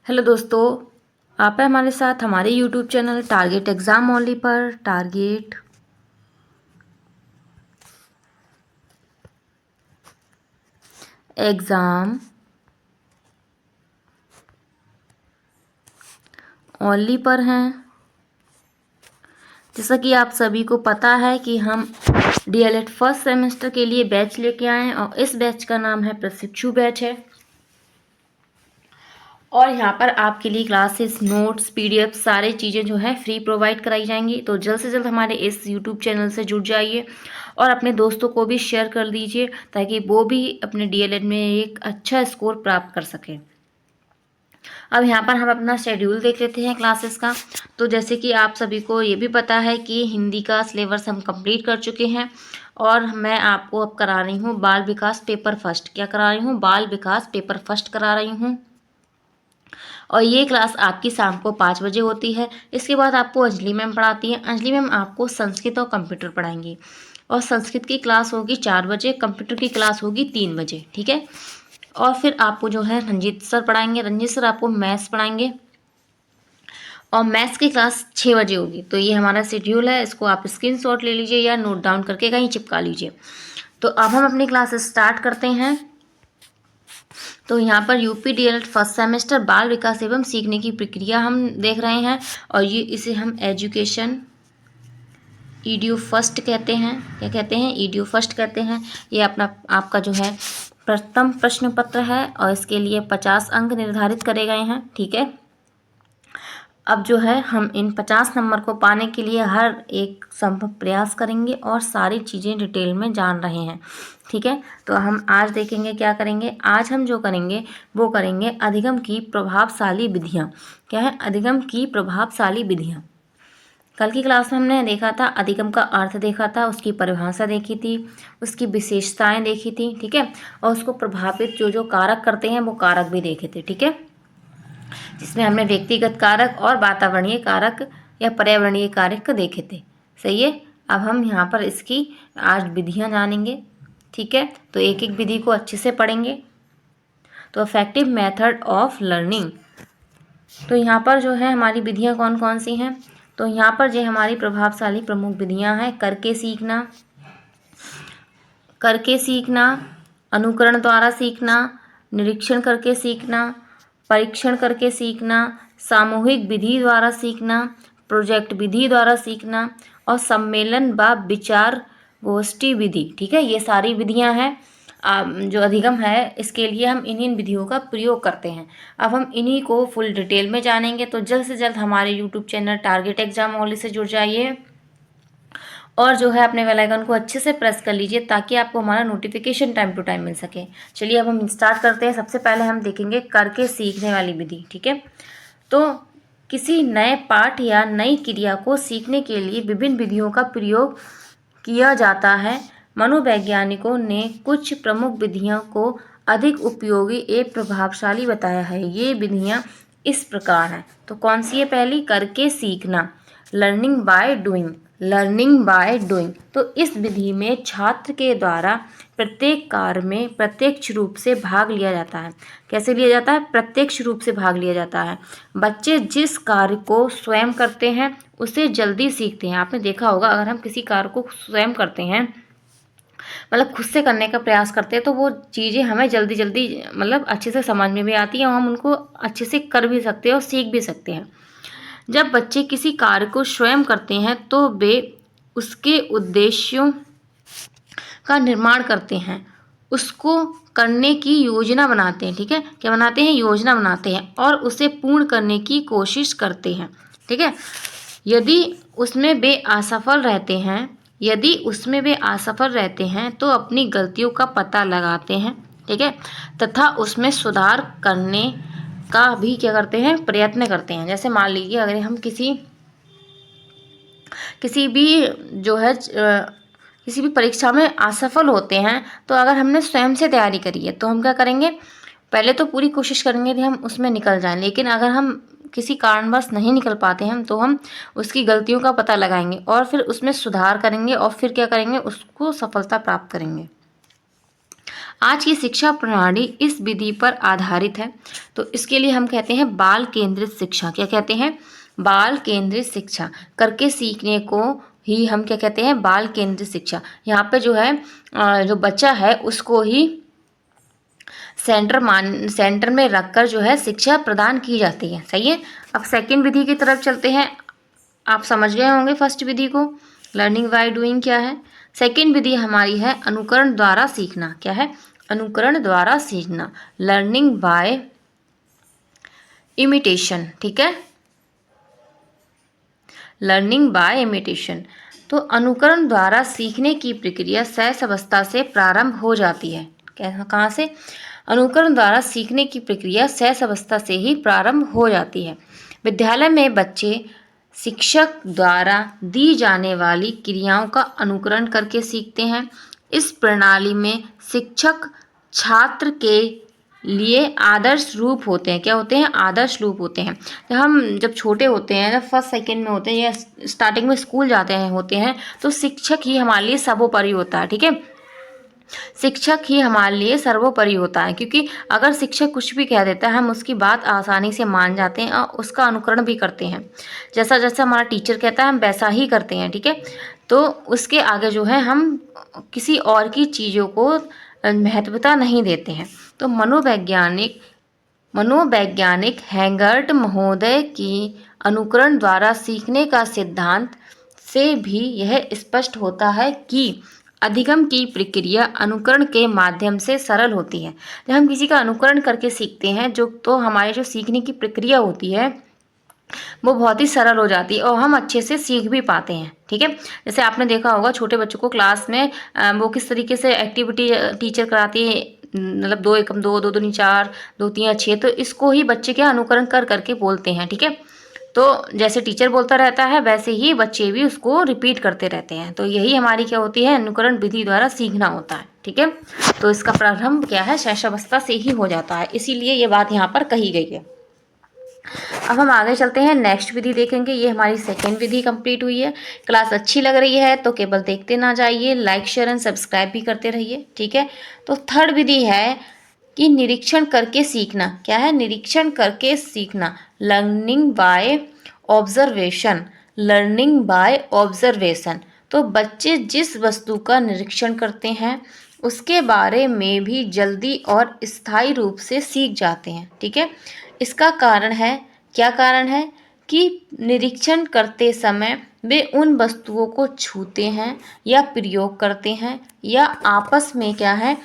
Hello दोस्तों, आप हैं हमारे साथ हमारे YouTube channel target exam only पर। टारगेट एग्ज़ाम ओनली पर हैं। जैसा कि आप सभी को पता है कि हम डीएलएड फर्स्ट सेमेस्टर के लिए बैच लेके आए हैं और इस बैच का नाम है प्रशिक्षु बैच है। और यहाँ पर आपके लिए क्लासेस, नोट्स, पीडीएफ सारी चीज़ें जो है फ्री प्रोवाइड कराई जाएंगी। तो जल्द से जल्द हमारे इस यूट्यूब चैनल से जुड़ जाइए और अपने दोस्तों को भी शेयर कर दीजिए ताकि वो भी अपने डीएलएड में एक अच्छा स्कोर प्राप्त कर सकें। अब यहाँ पर हम अपना शेड्यूल देख लेते हैं क्लासेस का। तो जैसे कि आप सभी को ये भी पता है कि हिंदी का सिलेबस हम कंप्लीट कर चुके हैं और मैं आपको अब करा रही हूँ बाल विकास पेपर फर्स्ट। क्या करा रही हूँ? बाल विकास पेपर फर्स्ट करा रही हूँ। और ये क्लास आपकी शाम को 5 बजे होती है। इसके बाद आपको अंजलि मैम पढ़ाती हैं। अंजलि मैम आपको संस्कृत और कंप्यूटर पढ़ाएंगी और संस्कृत की क्लास होगी 4 बजे, कंप्यूटर की क्लास होगी 3 बजे। ठीक है। और फिर आपको जो है रंजीत सर पढ़ाएंगे। रंजीत सर आपको मैथ्स पढ़ाएंगे और मैथ्स की क्लास 6 बजे होगी। तो ये हमारा शेड्यूल है, इसको आप स्क्रीनशॉट ले लीजिए या नोट डाउन करके कहीं चिपका लीजिए। तो अब हम अपनी क्लास स्टार्ट करते हैं। तो यहाँ पर यूपी डीएलएड फर्स्ट सेमेस्टर बाल विकास एवं सीखने की प्रक्रिया हम देख रहे हैं और ये इसे हम एजुकेशन ईडीयू फर्स्ट कहते हैं। क्या कहते हैं? ईडीयू फर्स्ट कहते हैं। ये अपना आपका जो है प्रथम प्रश्न पत्र है और इसके लिए 50 अंक निर्धारित करे गए हैं। ठीक है। अब जो है हम इन 50 नंबर को पाने के लिए हर एक संभव प्रयास करेंगे और सारी चीज़ें डिटेल में जान रहे हैं। ठीक है। तो हम आज देखेंगे क्या करेंगे। आज हम जो करेंगे वो करेंगे अधिगम की प्रभावशाली विधियाँ। क्या है? अधिगम की प्रभावशाली विधियाँ। कल की क्लास में हमने देखा था, अधिगम का अर्थ देखा था, उसकी परिभाषा देखी थी, उसकी विशेषताएं देखी थी। ठीक है। और उसको प्रभावित जो जो कारक करते हैं वो कारक भी देखे थे। ठीक है। जिसमें हमने व्यक्तिगत कारक और वातावरणीय कारक या पर्यावरणीय कारक देखे थे। सही है। अब हम यहाँ पर इसकी आज विधियाँ जानेंगे। ठीक है। तो एक एक विधि को अच्छे से पढ़ेंगे। तो इफेक्टिव मेथड ऑफ लर्निंग। तो यहाँ पर जो है हमारी विधियाँ कौन कौन सी हैं। तो यहाँ पर जो हमारी प्रभावशाली प्रमुख विधियाँ हैं, करके सीखना, अनुकरण द्वारा सीखना, निरीक्षण करके सीखना, परीक्षण करके सीखना, सामूहिक विधि द्वारा सीखना, प्रोजेक्ट विधि द्वारा सीखना और सम्मेलन व विचार गोष्ठी विधि। ठीक है। ये सारी विधियां हैं। जो अधिगम है इसके लिए हम इन्हीं विधियों का प्रयोग करते हैं। अब हम इन्हीं को फुल डिटेल में जानेंगे। तो जल्द से जल्द हमारे YouTube channel target exam only say जुड़ जाइए और जो है अपने बेल आइकन को अच्छे से प्रेस कर लीजिए ताकि आपको हमारा नोटिफिकेशन टाइम टू टाइम मिल सके। चलिए अब हम स्टार्ट करते हैं। सबसे पहले हम देखेंगे करके सीखने वाली विधि। ठीक है। तो किसी नए पाठ या नई क्रिया को सीखने के लिए विभिन्न विधियों का प्रयोग किया जाता है। मनोवैज्ञानिकों ने कुछ प्रमुख विधियों को अधिक उपयोगी एवं प्रभावशाली बताया है। ये विधियाँ इस प्रकार हैं। तो कौन सी है? पहली, करके सीखना, learning by doing. Learning by doing. तो इस विधि में छात्र के द्वारा प्रत्येक कार्य में प्रत्यक्ष रूप से भाग लिया जाता है। कैसे लिया जाता है? प्रत्यक्ष रूप से भाग लिया जाता है। बच्चे जिस कार्य को स्वयं करते हैं उसे जल्दी सीखते हैं। आपने देखा होगा अगर हम किसी कार्य को स्वयं करते हैं, मतलब खुद से करने का प्रयास करते हैं, तो वो चीज़ें हमें जल्दी जल्दी मतलब अच्छे से समझ में भी आती हैं और हम उनको अच्छे से कर भी सकते हैं और सीख भी सकते हैं। जब बच्चे किसी कार्य को स्वयं करते हैं तो वे उसके उद्देश्यों का निर्माण करते हैं, उसको करने की योजना बनाते हैं। ठीक है। क्या बनाते हैं? योजना बनाते हैं और उसे पूर्ण करने की कोशिश करते हैं। ठीक है। यदि उसमें वे असफल रहते हैं तो अपनी गलतियों का पता लगाते हैं। ठीक है। तथा उसमें सुधार करने का भी क्या करते हैं? प्रयत्न करते हैं। जैसे मान लीजिए अगर हम किसी भी परीक्षा में असफल होते हैं तो अगर हमने स्वयं से तैयारी करी है तो हम क्या करेंगे? पहले तो पूरी कोशिश करेंगे कि हम उसमें निकल जाएं, लेकिन अगर हम किसी कारणवश नहीं निकल पाते हैं तो हम उसकी गलतियों का पता लगाएंगे और फिर उसमें सुधार करेंगे और फिर क्या करेंगे? उसको सफलता प्राप्त करेंगे। आज की शिक्षा प्रणाली इस विधि पर आधारित है, तो इसके लिए हम कहते हैं बाल केंद्रित शिक्षा। क्या कहते हैं? बाल केंद्रित शिक्षा। करके सीखने को ही हम क्या कहते हैं? बाल केंद्रित शिक्षा। यहाँ पे जो है जो बच्चा है उसको ही सेंटर में रखकर जो है शिक्षा प्रदान की जाती है। सही है। अब सेकंड विधि की तरफ चलते हैं। आप समझ गए होंगे फर्स्ट विधि को, लर्निंग बाय डूइंग क्या है। सेकंड विधि हमारी है अनुकरण द्वारा सीखना। क्या है? अनुकरण द्वारा सीखना, लर्निंग बाय इमिटेशन। ठीक है, लर्निंग बाय इमिटेशन। तो अनुकरण द्वारा सीखने की प्रक्रिया शैशवावस्था से प्रारंभ हो जाती है। कहाँ से? अनुकरण द्वारा सीखने की प्रक्रिया शैशवावस्था से ही प्रारंभ हो जाती है। विद्यालय में बच्चे शिक्षक द्वारा दी जाने वाली क्रियाओं का अनुकरण करके सीखते हैं। इस प्रणाली में शिक्षक छात्र के लिए आदर्श रूप होते हैं। क्या होते हैं? आदर्श रूप होते हैं। जब छोटे होते हैं, जब फर्स्ट सेकंड में होते हैं या स्टार्टिंग में स्कूल जाते हैं होते हैं, तो शिक्षक ही हमारे लिए सर्वोपरि होता है। ठीक है, शिक्षक ही हमारे लिए सर्वोपरि होता है, क्योंकि अगर शिक्षक कुछ भी कह देता है हम उसकी बात आसानी से मान जाते हैं और उसका अनुकरण भी करते हैं। जैसा जैसा हमारा टीचर कहता है हम वैसा ही करते हैं। ठीक है, तो उसके आगे जो है हम किसी और की चीज़ों को महत्वता नहीं देते हैं। तो मनोवैज्ञानिक हैंगर्ट महोदय की अनुकरण द्वारा सीखने का सिद्धांत से भी यह स्पष्ट होता है कि अधिगम की प्रक्रिया अनुकरण के माध्यम से सरल होती है। जब हम किसी का अनुकरण करके सीखते हैं तो हमारे जो सीखने की प्रक्रिया होती है वो बहुत ही सरल हो जाती है और हम अच्छे से सीख भी पाते हैं। ठीक है, जैसे आपने देखा होगा छोटे बच्चों को क्लास में वो किस तरीके से एक्टिविटी टीचर कराती है, मतलब 2 एकम 2, 2 दूनी 4, 2 3 6, तो इसको ही बच्चे क्या अनुकरण कर करके बोलते हैं। ठीक है, तो जैसे टीचर बोलता रहता है वैसे ही बच्चे भी उसको रिपीट करते रहते हैं। तो यही हमारी क्या होती है? अनुकरण विधि द्वारा सीखना होता है। ठीक है, तो इसका प्रारंभ क्या है? शैशवावस्था से ही हो जाता है, इसीलिए ये बात यहाँ पर कही गई है। अब हम आगे चलते हैं, नेक्स्ट विधि देखेंगे। ये हमारी सेकेंड विधि कंप्लीट हुई है। क्लास अच्छी लग रही है तो केवल देखते ना जाइए, लाइक शेयर एंड सब्सक्राइब भी करते रहिए। ठीक है, तो थर्ड विधि है कि निरीक्षण करके सीखना। क्या है? निरीक्षण करके सीखना, learning by observation. Learning by observation. तो बच्चे जिस वस्तु का निरीक्षण करते हैं उसके बारे में भी जल्दी और स्थायी रूप से सीख जाते हैं। ठीक है, इसका कारण है, क्या कारण है? कि निरीक्षण करते समय वे उन वस्तुओं को छूते हैं या प्रयोग करते हैं या आपस में क्या है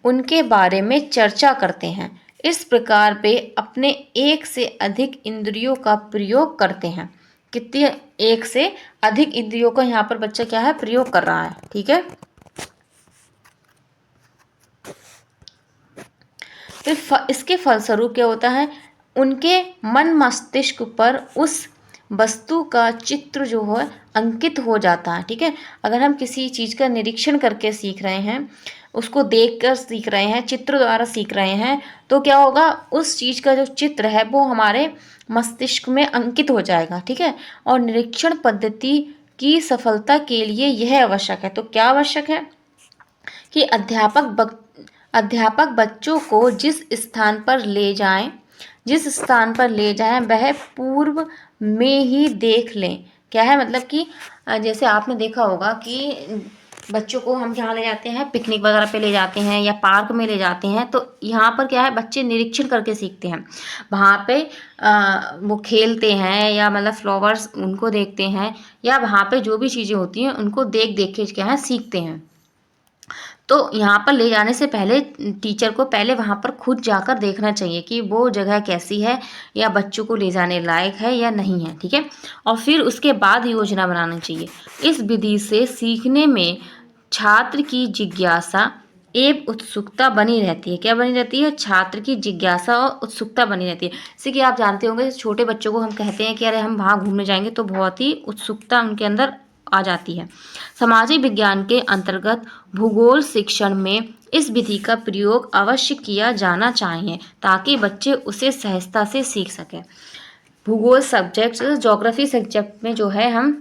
उनके बारे में चर्चा करते हैं। इस प्रकार वे अपने एक से अधिक इंद्रियों का प्रयोग करते हैं। कितनी? एक से अधिक इंद्रियों का यहाँ पर बच्चा क्या है? प्रयोग कर रहा है। ठीक है, फिर इसके फलस्वरूप क्या होता है? उनके मन मस्तिष्क पर उस वस्तु का चित्र जो है अंकित हो जाता है। ठीक है, अगर हम किसी चीज़ का निरीक्षण करके सीख रहे हैं, उसको देखकर सीख रहे हैं, चित्र द्वारा सीख रहे हैं, तो क्या होगा? उस चीज़ का जो चित्र है वो हमारे मस्तिष्क में अंकित हो जाएगा। ठीक है, और निरीक्षण पद्धति की सफलता के लिए यह आवश्यक है। तो क्या आवश्यक है? कि अध्यापक बच्चों को जिस स्थान पर ले जाएं वह पूर्व में ही देख लें। क्या है? मतलब कि जैसे आपने देखा होगा कि बच्चों को हम जहाँ ले जाते हैं, पिकनिक वगैरह पे ले जाते हैं या पार्क में ले जाते हैं, तो यहाँ पर क्या है? बच्चे निरीक्षण करके सीखते हैं। वहाँ पे वो खेलते हैं या मतलब फ्लावर्स उनको देखते हैं या वहाँ पे जो भी चीज़ें होती हैं उनको देख देख के क्या है सीखते हैं। तो यहाँ पर ले जाने से पहले टीचर को पहले वहाँ पर खुद जाकर देखना चाहिए कि वो जगह कैसी है या बच्चों को ले जाने लायक है या नहीं है। ठीक है, और फिर उसके बाद योजना बनानी चाहिए। इस विधि से सीखने में छात्र की जिज्ञासा एवं उत्सुकता बनी रहती है। क्या बनी रहती है? छात्र की जिज्ञासा और उत्सुकता बनी रहती है। जैसे कि आप जानते होंगे छोटे बच्चों को हम कहते हैं कि अरे हम वहाँ घूमने जाएंगे, तो बहुत ही उत्सुकता उनके अंदर आ जाती है। सामाजिक विज्ञान के अंतर्गत भूगोल शिक्षण में इस विधि का प्रयोग अवश्य किया जाना चाहिए ताकि बच्चे उसे सहजता से सीख सकें। भूगोल सब्जेक्ट, ज्योग्राफी सब्जेक्ट में जो है हम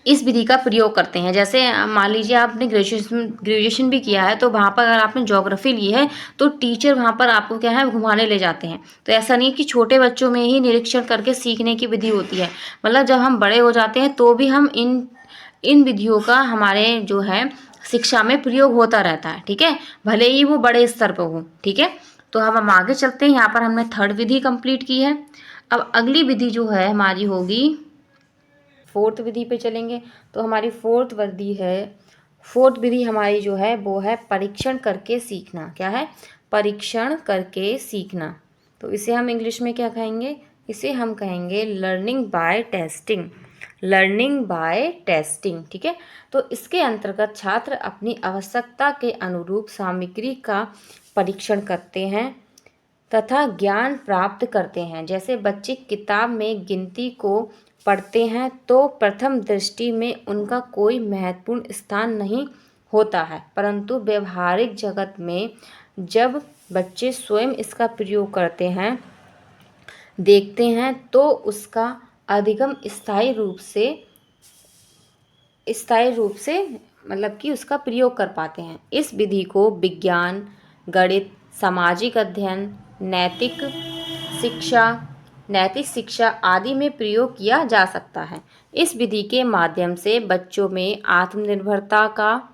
इस विधि का प्रयोग करते हैं। जैसे मान लीजिए आपने ग्रेजुएशन भी किया है, तो वहाँ पर अगर आपने ज्योग्राफी ली है तो टीचर वहाँ पर आपको क्या है घुमाने ले जाते हैं। तो ऐसा नहीं है कि छोटे बच्चों में ही निरीक्षण करके सीखने की विधि होती है, मतलब जब हम बड़े हो जाते हैं तो भी हम इन इन विधियों का हमारे जो है शिक्षा में प्रयोग होता रहता है। ठीक है, भले ही वो बड़े स्तर पर हो। ठीक है, तो हम आगे चलते हैं। यहाँ पर हमने थर्ड विधि कंप्लीट की है। अब अगली विधि जो है हमारी होगी, फोर्थ विधि पे चलेंगे। तो हमारी फोर्थ विधि हमारी जो है वो है परीक्षण करके सीखना। क्या है? परीक्षण करके सीखना। तो इसे हम इंग्लिश में क्या कहेंगे? इसे हम कहेंगे learning by testing. Learning by testing. ठीक है, तो इसके अंतर्गत छात्र अपनी आवश्यकता के अनुरूप सामग्री का परीक्षण करते हैं तथा ज्ञान प्राप्त करते हैं। जैसे बच्चे किताब में गिनती को पढ़ते हैं तो प्रथम दृष्टि में उनका कोई महत्वपूर्ण स्थान नहीं होता है, परंतु व्यवहारिक जगत में जब बच्चे स्वयं इसका प्रयोग करते हैं, देखते हैं, तो उसका अधिगम स्थायी रूप से मतलब कि उसका प्रयोग कर पाते हैं। इस विधि को विज्ञान, गणित, सामाजिक अध्ययन, नैतिक शिक्षा आदि में प्रयोग किया जा सकता है। इस विधि के माध्यम से बच्चों में आत्मनिर्भरता का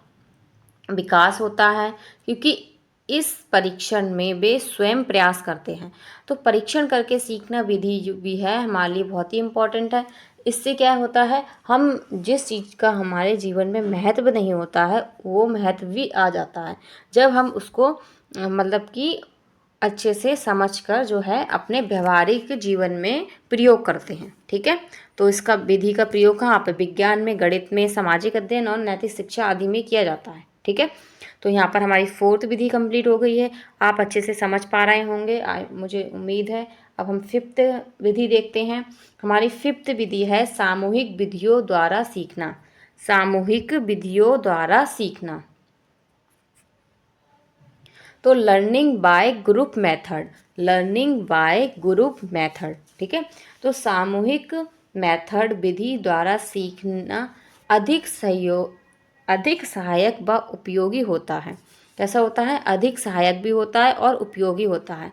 विकास होता है, क्योंकि इस परीक्षण में वे स्वयं प्रयास करते हैं। तो परीक्षण करके सीखना विधि जो भी है हमारे लिए बहुत ही इम्पोर्टेंट है। इससे क्या होता है, हम जिस चीज़ का हमारे जीवन में महत्व नहीं होता है वो महत्व भी आ जाता है जब हम उसको मतलब कि अच्छे से समझकर जो है अपने व्यवहारिक जीवन में प्रयोग करते हैं। ठीक है, तो इसका विधि का प्रयोग कहाँ पे? विज्ञान में, गणित में, सामाजिक अध्ययन और नैतिक शिक्षा आदि में किया जाता है। ठीक है, तो यहाँ पर हमारी फोर्थ विधि कंप्लीट हो गई है। आप अच्छे से समझ पा रहे होंगे, मुझे उम्मीद है। अब हम फिफ्थ विधि देखते हैं। हमारी फिफ्थ विधि है सामूहिक विधियों द्वारा सीखना। सामूहिक विधियों द्वारा सीखना। तो learning by group method. Learning by group method. ठीक है, तो सामूहिक मेथड विधि द्वारा सीखना अधिक सहायक व उपयोगी होता है। कैसा होता है? अधिक सहायक भी होता है और उपयोगी होता है।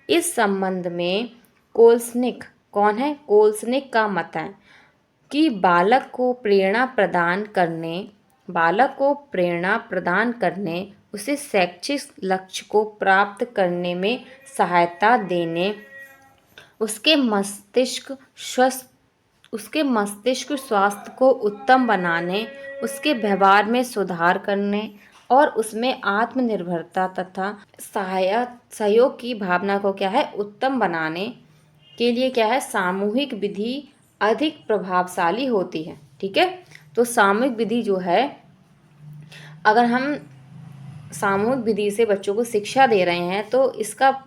इस संबंध में कोल्सनिक, कौन है? कोल्सनिक का मत है कि बालक को प्रेरणा प्रदान करने, उसे शैक्षिक लक्ष्य को प्राप्त करने में सहायता देने, उसके मस्तिष्क स्वास्थ्य को उत्तम बनाने, उसके व्यवहार में सुधार करने और उसमें आत्मनिर्भरता तथा सहयोग की भावना को क्या है उत्तम बनाने के लिए क्या है सामूहिक विधि अधिक प्रभावशाली होती है। ठीक है, तो सामूहिक विधि जो है, अगर हम सामूहिक विधि से बच्चों को शिक्षा दे रहे हैं तो इसका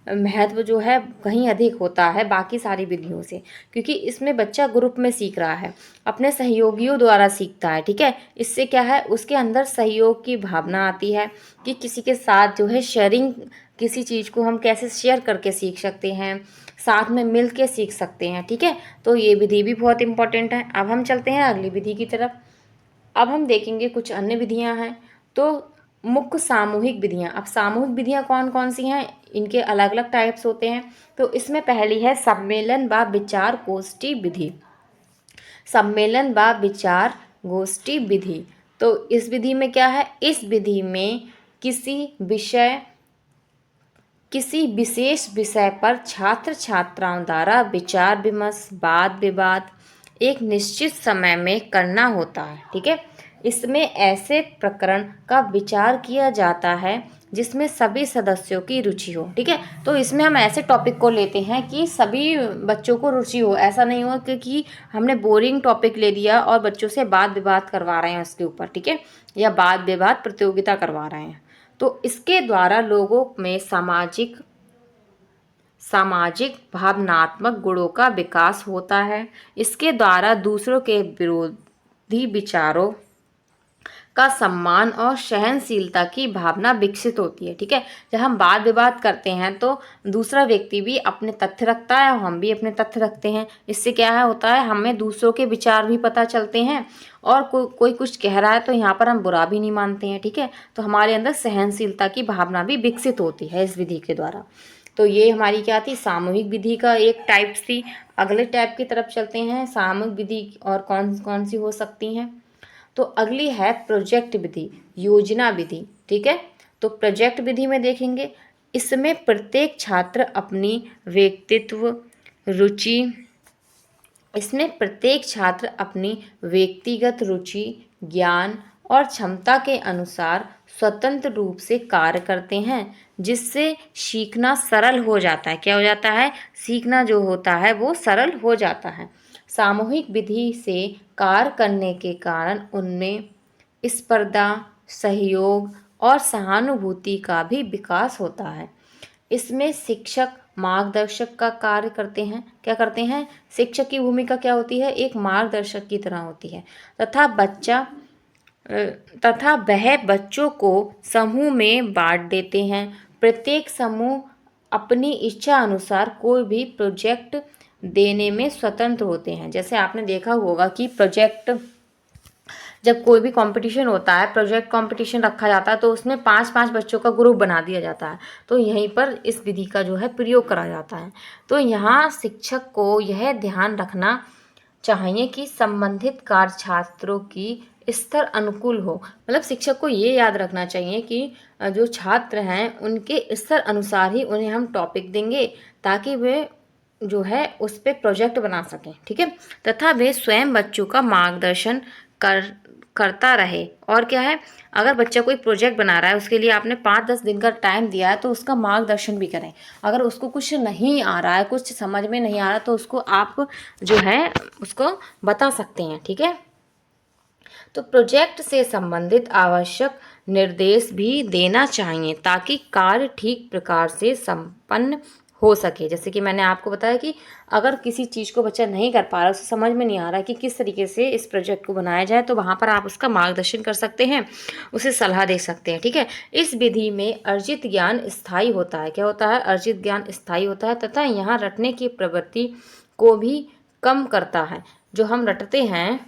महत्व जो है कहीं अधिक होता है बाकी सारी विधियों से, क्योंकि इसमें बच्चा ग्रुप में सीख रहा है, अपने सहयोगियों द्वारा सीखता है। ठीक है, इससे क्या है उसके अंदर सहयोग की भावना आती है कि किसी के साथ जो है शेयरिंग, किसी चीज़ को हम कैसे शेयर करके सीख सकते हैं, साथ में मिल के सीख सकते हैं। ठीक है, तो ये विधि भी बहुत इंपॉर्टेंट है। अब हम चलते हैं अगली विधि की तरफ। अब हम देखेंगे कुछ अन्य विधियां हैं। तो मुख्य सामूहिक विधियां। अब सामूहिक विधियां कौन कौन सी हैं, इनके अलग अलग टाइप्स होते हैं। तो इसमें पहली है सम्मेलन व विचार गोष्ठी विधि। सम्मेलन व विचार गोष्ठी विधि। तो इस विधि में क्या है, इस विधि में किसी विशेष विषय पर छात्र छात्राओं द्वारा विचार विमर्श, वाद विवाद एक निश्चित समय में करना होता है। ठीक है, इसमें ऐसे प्रकरण का विचार किया जाता है जिसमें सभी सदस्यों की रुचि हो। ठीक है, तो इसमें हम ऐसे टॉपिक को लेते हैं कि सभी बच्चों को रुचि हो। ऐसा नहीं हो कि हमने बोरिंग टॉपिक ले लिया और बच्चों से वाद विवाद करवा रहे हैं उसके ऊपर। ठीक है, या वाद विवाद प्रतियोगिता करवा रहे हैं। तो इसके द्वारा लोगों में सामाजिक भावनात्मक गुणों का विकास होता है। इसके द्वारा दूसरों के विरोधी विचारों का सम्मान और सहनशीलता की भावना विकसित होती है। ठीक है, जब हम वाद विवाद करते हैं तो दूसरा व्यक्ति भी अपने तथ्य रखता है और हम भी अपने तथ्य रखते हैं। इससे क्या है होता है, हमें दूसरों के विचार भी पता चलते हैं और कोई कुछ कह रहा है तो यहाँ पर हम बुरा भी नहीं मानते हैं। ठीक है, तो हमारे अंदर सहनशीलता की भावना भी विकसित होती है इस विधि के द्वारा। तो ये हमारी क्या थी, सामूहिक विधि का एक टाइप्स थी। अगले टाइप की तरफ चलते हैं, सामूहिक विधि और कौन कौन सी हो सकती हैं। तो अगली है प्रोजेक्ट विधि, योजना विधि। ठीक है, तो प्रोजेक्ट विधि में देखेंगे, इसमें प्रत्येक छात्र अपनी व्यक्तित्व रुचि इसमें प्रत्येक छात्र अपनी व्यक्तिगत रुचि, ज्ञान और क्षमता के अनुसार स्वतंत्र रूप से कार्य करते हैं, जिससे सीखना सरल हो जाता है। क्या हो जाता है, सीखना जो होता है वो सरल हो जाता है। सामूहिक विधि से कार्य करने के कारण उनमें स्पर्धा, सहयोग और सहानुभूति का भी विकास होता है। इसमें शिक्षक मार्गदर्शक का कार्य करते हैं। क्या करते हैं, शिक्षक की भूमिका क्या होती है, एक मार्गदर्शक की तरह होती है। तथा वह बच्चों को समूह में बांट देते हैं। प्रत्येक समूह अपनी इच्छा अनुसार कोई भी प्रोजेक्ट देने में स्वतंत्र होते हैं। जैसे आपने देखा होगा कि प्रोजेक्ट, जब कोई भी कंपटीशन होता है, प्रोजेक्ट कंपटीशन रखा जाता है, तो उसमें 5-5 बच्चों का ग्रुप बना दिया जाता है। तो यहीं पर इस विधि का जो है प्रयोग करा जाता है। तो यहाँ शिक्षक को यह ध्यान रखना चाहिए कि संबंधित कार्य छात्रों की स्तर अनुकूल हो। मतलब शिक्षक को ये याद रखना चाहिए कि जो छात्र हैं उनके स्तर अनुसार ही उन्हें हम टॉपिक देंगे, ताकि वे जो है उस पर प्रोजेक्ट बना सकें। ठीक है, तथा वे स्वयं बच्चों का मार्गदर्शन करता रहे। और क्या है, अगर बच्चा कोई प्रोजेक्ट बना रहा है, उसके लिए आपने 5-10 दिन का टाइम दिया है, तो उसका मार्गदर्शन भी करें। अगर उसको कुछ नहीं आ रहा है, कुछ समझ में नहीं आ रहा, तो उसको आप जो है उसको बता सकते हैं। ठीक है, तो प्रोजेक्ट से संबंधित आवश्यक निर्देश भी देना चाहिए, ताकि कार्य ठीक प्रकार से संपन्न हो सके। जैसे कि मैंने आपको बताया कि अगर किसी चीज़ को बच्चा नहीं कर पा रहा, उसे समझ में नहीं आ रहा है कि किस तरीके से इस प्रोजेक्ट को बनाया जाए, तो वहाँ पर आप उसका मार्गदर्शन कर सकते हैं, उसे सलाह दे सकते हैं। ठीक है, इस विधि में अर्जित ज्ञान स्थायी होता है। क्या होता है, अर्जित ज्ञान स्थायी होता है, तथा यहाँ रटने की प्रवृत्ति को भी कम करता है। जो हम रटते हैं,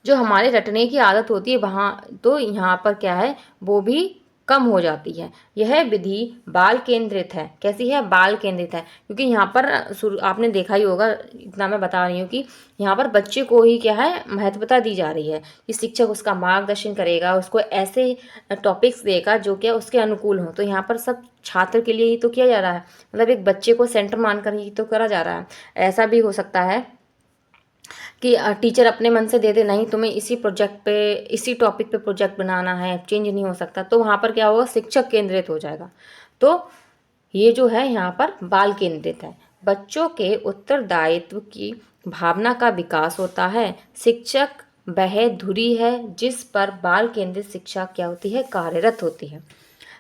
जो हमारे रटने की आदत होती है वहाँ, तो यहाँ पर क्या है, वो भी कम हो जाती है। यह विधि बाल केंद्रित है। कैसी है, बाल केंद्रित है, क्योंकि यहाँ पर आपने देखा ही होगा, इतना मैं बता रही हूँ कि यहाँ पर बच्चे को ही क्या है महत्वता दी जा रही है कि शिक्षक उसका मार्गदर्शन करेगा, उसको ऐसे टॉपिक्स देगा जो क्या उसके अनुकूल हो। तो यहाँ पर सब छात्र के लिए ही तो किया जा रहा है, मतलब एक बच्चे को सेंटर मानकर ही तो करा जा रहा है। ऐसा भी हो सकता है कि टीचर अपने मन से दे दे, नहीं तुम्हें इसी प्रोजेक्ट पे, इसी टॉपिक पे प्रोजेक्ट बनाना है, चेंज नहीं हो सकता, तो वहाँ पर क्या होगा, शिक्षक केंद्रित हो जाएगा। तो ये जो है यहाँ पर बाल केंद्रित है। बच्चों के उत्तरदायित्व की भावना का विकास होता है। शिक्षक वह धुरी है जिस पर बाल केंद्रित शिक्षा क्या होती है, कार्यरत होती है।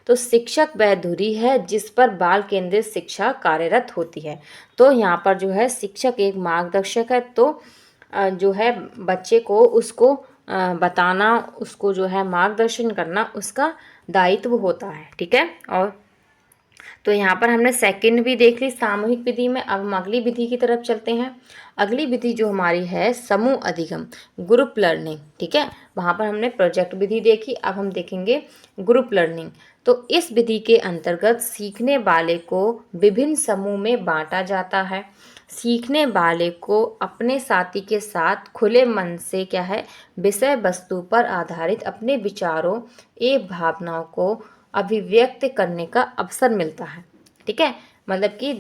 तो शिक्षक वह धुरी है जिस पर बाल केंद्रित शिक्षा कार्यरत होती है। तो यहाँ पर जो है शिक्षक एक मार्गदर्शक है, तो जो है बच्चे को उसको बताना, उसको जो है मार्गदर्शन करना उसका दायित्व होता है। ठीक है, और तो यहाँ पर हमने सेकंड भी देख ली सामूहिक विधि में। अब हम अगली विधि की तरफ चलते हैं। अगली विधि जो हमारी है समूह अधिगम, ग्रुप लर्निंग। ठीक है, वहाँ पर हमने प्रोजेक्ट विधि देखी, अब हम देखेंगे ग्रुप लर्निंग। तो इस विधि के अंतर्गत सीखने वाले को विभिन्न समूह में बांटा जाता है। सीखने वाले को अपने साथी के साथ खुले मन से क्या है, विषय वस्तु पर आधारित अपने विचारों एवं भावनाओं को अभिव्यक्त करने का अवसर मिलता है। ठीक है, मतलब कि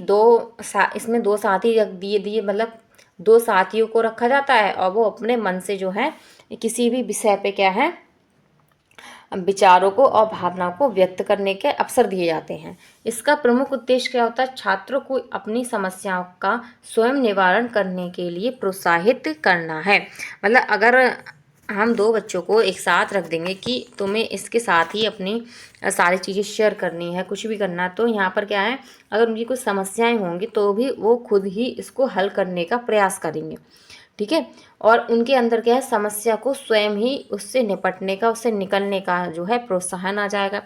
इसमें दो साथी रख दिए, मतलब दो साथियों को रखा जाता है और वो अपने मन से जो है किसी भी विषय पे क्या है विचारों को और भावनाओं को व्यक्त करने के अवसर दिए जाते हैं। इसका प्रमुख उद्देश्य क्या होता है, छात्रों को अपनी समस्याओं का स्वयं निवारण करने के लिए प्रोत्साहित करना है। मतलब अगर हम दो बच्चों को एक साथ रख देंगे कि तुम्हें इसके साथ ही अपनी सारी चीज़ें शेयर करनी है, कुछ भी करना, तो यहाँ पर क्या है, अगर उनकी कुछ समस्याएं होंगी तो भी वो खुद ही इसको हल करने का प्रयास करेंगे। ठीक है। और उनके अंदर क्या है, समस्या को स्वयं ही उससे निपटने का, उससे निकलने का जो है प्रोत्साहन आ जाएगा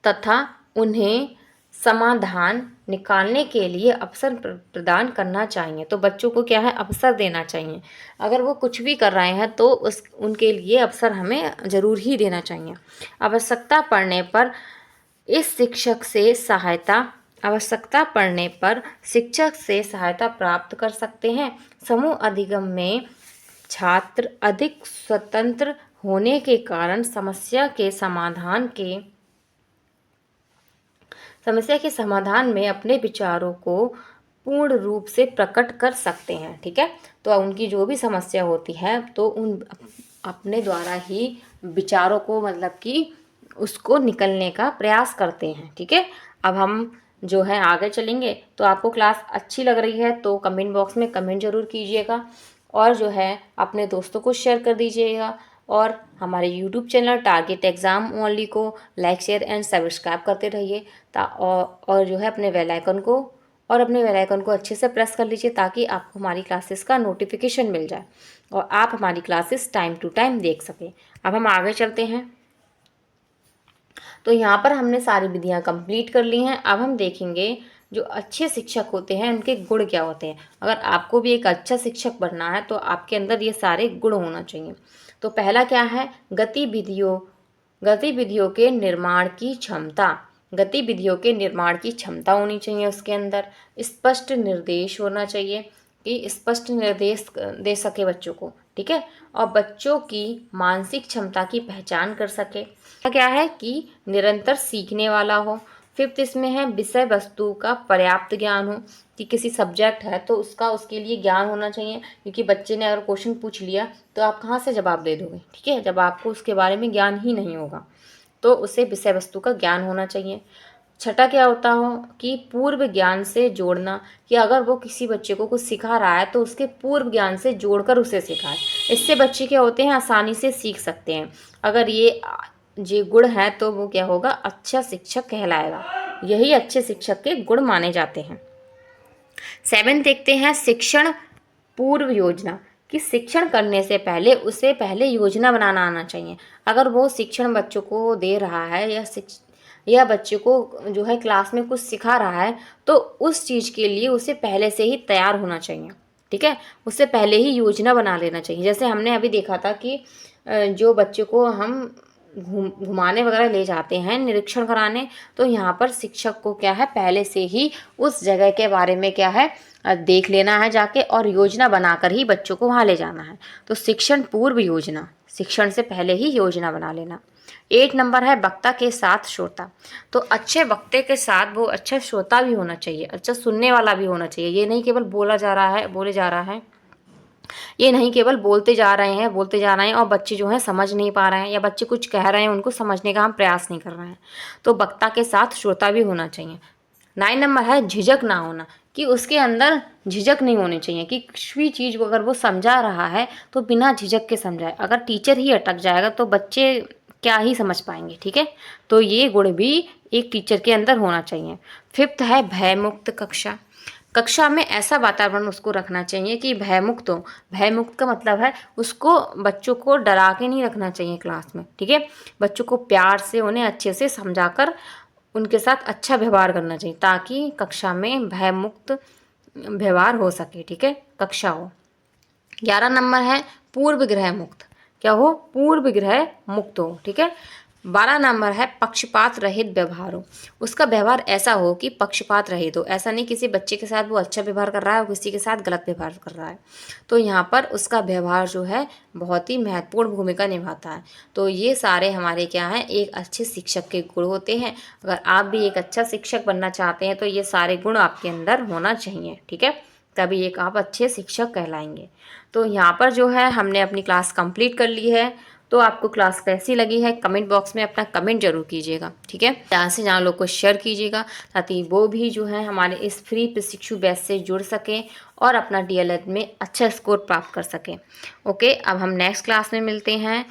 तथा उन्हें समाधान निकालने के लिए अवसर प्रदान करना चाहिए। तो बच्चों को क्या है, अवसर देना चाहिए। अगर वो कुछ भी कर रहे हैं तो उनके लिए अवसर हमें ज़रूर ही देना चाहिए। आवश्यकता पड़ने पर शिक्षक से सहायता प्राप्त कर सकते हैं। समूह अधिगम में छात्र अधिक स्वतंत्र होने के कारण समस्या के समाधान में अपने विचारों को पूर्ण रूप से प्रकट कर सकते हैं। ठीक है, तो उनकी जो भी समस्या होती है तो अपने द्वारा ही विचारों को मतलब कि उसको निकलने का प्रयास करते हैं। ठीक है, अब हम जो है आगे चलेंगे। तो आपको क्लास अच्छी लग रही है तो कमेंट बॉक्स में कमेंट जरूर कीजिएगा और जो है अपने दोस्तों को शेयर कर दीजिएगा और हमारे YouTube channel target exam only को लाइक शेयर एंड सब्सक्राइब करते रहिए और जो है अपने बेल आइकन को अच्छे से प्रेस कर लीजिए ताकि आपको हमारी क्लासेस का नोटिफिकेशन मिल जाए और आप हमारी क्लासेस टाइम टू टाइम देख सकें। अब हम आगे चलते हैं। तो यहाँ पर हमने सारी विधियाँ कंप्लीट कर ली हैं। अब हम देखेंगे जो अच्छे शिक्षक होते हैं उनके गुण क्या होते हैं। अगर आपको भी एक अच्छा शिक्षक बनना है तो आपके अंदर ये सारे गुण होना चाहिए। तो पहला क्या है, गतिविधियों के निर्माण की क्षमता होनी चाहिए उसके अंदर। स्पष्ट निर्देश होना चाहिए कि स्पष्ट निर्देश दे सके बच्चों को। ठीक है, और बच्चों की मानसिक क्षमता की पहचान कर सके। क्या है कि निरंतर सीखने वाला हो। फिफ्थ इसमें है विषय वस्तु का पर्याप्त ज्ञान हो कि किसी सब्जेक्ट है तो उसके लिए ज्ञान होना चाहिए, क्योंकि बच्चे ने अगर क्वेश्चन पूछ लिया तो आप कहाँ से जवाब दे दोगे। ठीक है, जब आपको उसके बारे में ज्ञान ही नहीं होगा तो उसे विषय वस्तु का ज्ञान होना चाहिए। छठा क्या होता हो कि पूर्व ज्ञान से जोड़ना, कि अगर वो किसी बच्चे को कुछ सिखा रहा है तो उसके पूर्व ज्ञान से जोड़कर उसे सिखाए। इससे बच्चे क्या होते हैं, आसानी से सीख सकते हैं। अगर ये गुण है तो वो क्या होगा, अच्छा शिक्षक कहलाएगा। यही अच्छे शिक्षक के गुण माने जाते हैं। 7 देखते हैं, शिक्षण पूर्व योजना, कि शिक्षण करने से पहले उसे पहले योजना बनाना आना चाहिए। अगर वो शिक्षण बच्चों को दे रहा है या बच्चे को जो है क्लास में कुछ सिखा रहा है तो उस चीज़ के लिए उसे पहले से ही तैयार होना चाहिए। ठीक है, उससे पहले ही योजना बना लेना चाहिए। जैसे हमने अभी देखा था कि जो बच्चे को हम घुमाने वगैरह ले जाते हैं निरीक्षण कराने, तो यहाँ पर शिक्षक को क्या है, पहले से ही उस जगह के बारे में क्या है देख लेना है जाके और योजना बनाकर ही बच्चों को वहाँ ले जाना है। तो शिक्षण पूर्व योजना, शिक्षण से पहले ही योजना बना लेना। 8 नंबर है वक्ता के साथ श्रोता। तो अच्छे वक्ते के साथ वो अच्छा श्रोता भी होना चाहिए, अच्छा सुनने वाला भी होना चाहिए। ये नहीं केवल बोले जा रहा है, ये नहीं केवल बोलते जा रहे हैं और बच्चे जो हैं समझ नहीं पा रहे हैं या बच्चे कुछ कह रहे हैं उनको समझने का हम प्रयास नहीं कर रहे हैं। तो वक्ता के साथ श्रोता भी होना चाहिए। 9 नंबर है झिझक ना होना, कि उसके अंदर झिझक नहीं होनी चाहिए कि कुछ भी चीज़ अगर वो समझा रहा है तो बिना झिझक के समझाए। अगर टीचर ही अटक जाएगा तो बच्चे क्या ही समझ पाएंगे। ठीक है, तो ये गुण भी एक टीचर के अंदर होना चाहिए। 5th है भयमुक्त कक्षा। कक्षा में ऐसा वातावरण उसको रखना चाहिए कि भयमुक्त हो। भयमुक्त का मतलब है उसको बच्चों को डरा के नहीं रखना चाहिए क्लास में। ठीक है, बच्चों को प्यार से उन्हें अच्छे से समझाकर उनके साथ अच्छा व्यवहार करना चाहिए ताकि कक्षा में भयमुक्त व्यवहार हो सके। ठीक है, कक्षा हो। 11 नंबर है पूर्व ग्रह मुक्त, क्या हो, पूर्व ग्रह मुक्त हो। ठीक है, 12 नंबर है पक्षपात रहित व्यवहार हो। उसका व्यवहार ऐसा हो कि पक्षपात रहित हो, ऐसा नहीं किसी बच्चे के साथ वो अच्छा व्यवहार कर रहा है और किसी के साथ गलत व्यवहार कर रहा है। तो यहाँ पर उसका व्यवहार जो है बहुत ही महत्वपूर्ण भूमिका निभाता है। तो ये सारे हमारे क्या हैं, एक अच्छे शिक्षक के गुण होते हैं। अगर आप भी एक अच्छा शिक्षक बनना चाहते हैं तो ये सारे गुण आपके अंदर होना चाहिए। ठीक है, तभी एक आप अच्छे शिक्षक कहलाएंगे। तो यहाँ पर जो है हमने अपनी क्लास कंप्लीट कर ली है। तो आपको क्लास कैसी लगी है कमेंट बॉक्स में अपना कमेंट जरूर कीजिएगा। ठीक है, जहाँ से जहाँ लोग को शेयर कीजिएगा ताकि वो भी जो है हमारे इस फ्री प्रशिक्षु बैच से जुड़ सकें और अपना डीएलएड में अच्छा स्कोर प्राप्त कर सकें। ओके, अब हम नेक्स्ट क्लास में मिलते हैं।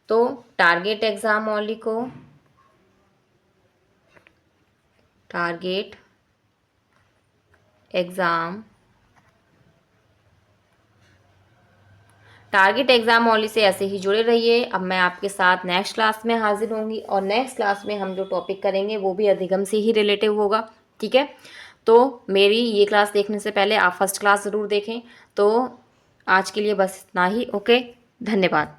तो target exam target exam only say ऐसे ही जुड़े रहिए। अब मैं आपके साथ नेक्स्ट क्लास में हाजिर होंगी और नेक्स्ट क्लास में हम जो टॉपिक करेंगे वो भी अधिगम से ही रिलेटिव होगा, ठीक है। तो मेरी ये क्लास देखने से पहले आप फर्स्ट क्लास ज़रूर देखें। तो आज के लिए बस इतना ही। ओके, धन्यवाद।